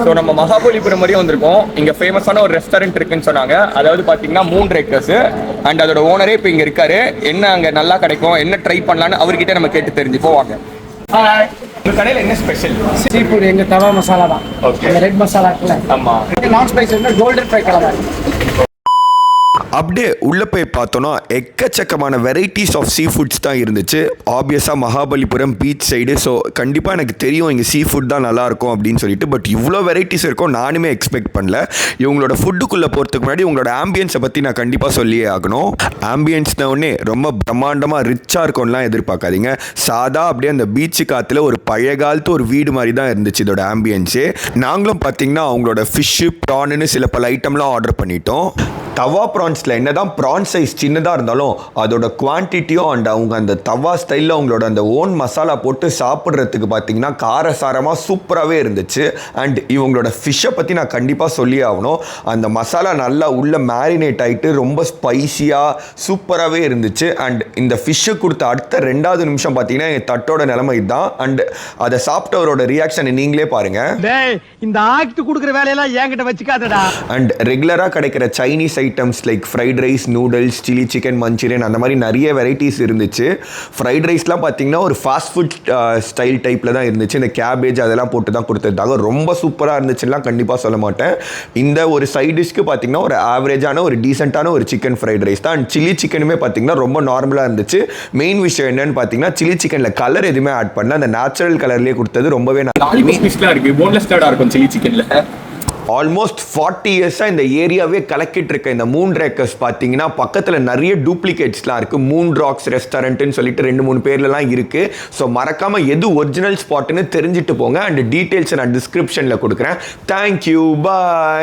So நம்ம மகாபலிபுரம் வரையும் வந்திருக்கோம். இங்கே ஃபேமஸான ஒரு ரெஸ்டாரண்ட் இருக்குன்னு சொன்னாங்க. அதாவது பார்த்தீங்கன்னா 3 ஏக்கர்ஸ் அண்ட் அதோட ஓனரே இப்போ இங்கே இருக்காரு. என்ன அங்கே நல்லா கிடைக்கும், என்ன ட்ரை பண்ணலான்னு அவர்கிட்ட நம்ம கேட்டு தெரிஞ்சுப்போம் வாங்க. உங்கள் கடையில் என்ன ஸ்பெஷல்? சீ ஃபுட் எங்கள் தவா மசாலா தான். ஓகே, ரெட் மசாலா இருக்குல்ல, ஆமாம். நான் ஸ்பைஸ் வந்து கோல்டன் ஃப்ரை கலர். அப்படியே உள்ளே போய் பார்த்தோன்னா எக்கச்சக்கமான வெரைட்டிஸ் ஆஃப் சீ ஃபுட்ஸ் தான் இருந்துச்சு. ஆப்வியஸாக மகாபலிபுரம் பீச் சைடு, ஸோ கண்டிப்பாக எனக்கு தெரியும் இங்கே சீ ஃபுட் தான் நல்லாயிருக்கும் அப்படின்னு சொல்லிட்டு. பட் இவ்வளோ வெரைட்டிஸ் இருக்கும் நானுமே எக்ஸ்பெக்ட் பண்ணல. இவங்களோட ஃபுட்டுக்குள்ளே போகிறதுக்கு முன்னாடி உங்களோட ஆம்பியன்ஸை பற்றி நான் கண்டிப்பாக சொல்லியே ஆகணும். ஆம்பியன்ஸ்னே ரொம்ப பிரம்மாண்டமாக ரிச்சாக இருக்கும்லாம் எதிர்பார்க்காதீங்க. சாதா அப்படியே அந்த பீச்சு காற்றுல ஒரு பழைய காலத்து ஒரு வீடு மாதிரி தான் இருந்துச்சு இதோட ஆம்பியன்ஸே. நாங்களும் பார்த்தீங்கன்னா அவங்களோட ஃபிஷ்ஷு ப்ரான்னு சில பல ஐட்டம்லாம் ஆர்டர் பண்ணிட்டோம். தவா ப்ரான்ஸில் என்ன தான் ப்ரான் சைஸ் சின்னதாக இருந்தாலும் அதோட குவான்டிட்டியும் அண்ட் அவங்க அந்த தவா ஸ்டைலில் அவங்களோட அந்த ஓன் மசாலா போட்டு சாப்பிட்றதுக்கு பார்த்தீங்கன்னா காரசாரமாக சூப்பராகவே இருந்துச்சு. அண்ட் இவங்களோட ஃபிஷ்ஷை பற்றி நான் கண்டிப்பாக சொல்லி ஆகணும். அந்த மசாலா நல்லா உள்ள மேரினேட் ஆகிட்டு ரொம்ப ஸ்பைஸியாக சூப்பராகவே இருந்துச்சு. அண்ட் இந்த ஃபிஷ்ஷு கொடுத்த அடுத்த 2வது நிமிஷம் பார்த்தீங்கன்னா எங்கள் தட்டோட நிலைமை தான். அண்ட் அதை சாப்பிட்டவரோட ரியாக்ஷன் நீங்களே பாருங்கள். இந்த ஆக்ட் கொடுக்குற வேலையெல்லாம் என்கிட்ட வச்சுக்காதடா. அண்ட் ரெகுலராக கிடைக்கிற Chinese items like fried rice, noodles, chilli chicken, Manchurian அந்த மாதிரி நிறைய வெரைட்டிஸ் இருந்துச்சு. ஃப்ரைட் ரைஸ்லாம் பார்த்தீங்கன்னா ஒரு ஃபாஸ்ட் ஃபுட் ஸ்டைல் டைப்பில் தான் இருந்துச்சு. இந்த கேபேஜ் அதெல்லாம் போட்டு தான் கொடுத்துருந்தாங்க. ரொம்ப சூப்பராக இருந்துச்சுலாம் கண்டிப்பாக சொல்ல மாட்டேன். இந்த ஒரு சைட் டிஷ்க்கு பார்த்தீங்கன்னா ஒரு ஆவரேஜான ஒரு டீசெண்டான ஒரு சிக்கன் ஃப்ரைட் ரைஸ் தான். அண்ட் சில்லி சிக்கனுமே பார்த்தீங்கன்னா ரொம்ப நார்மலாக இருந்துச்சு. மெயின் விஷயம் என்னன்னு பார்த்தீங்கன்னா சில்லி சிக்கனில் கலர் எதுவுமே ஆட் பண்ணல, அந்த நேச்சுரல் கலர்லேயே கொடுத்தது ரொம்பவே நல்லா இருக்கு. போன்லெஸ்டாக இருக்கும் சில்லி சிக்கனில். ஆல்மோஸ்ட் 40 இயர்ஸாக இந்த ஏரியாவே கலக்கிட்டு இருக்க இந்த 3 ஏக்கர்ஸ் பார்த்தீங்கன்னா பக்கத்தில் நிறைய டூப்ளிகேட்ஸ்லாம் இருக்குது. மூன் ராக்ஸ் ரெஸ்டாரண்ட்டுன்னு சொல்லிட்டு 2-3 பேர்லலாம் இருக்குது. ஸோ மறக்காமல் எது ஒரிஜினல் ஸ்பாட்டுன்னு தெரிஞ்சுட்டு போங்க. அண்ட் டீட்டெயில்ஸை நான் டிஸ்கிரிப்ஷனில் கொடுக்குறேன். தேங்க்யூ, பாய்.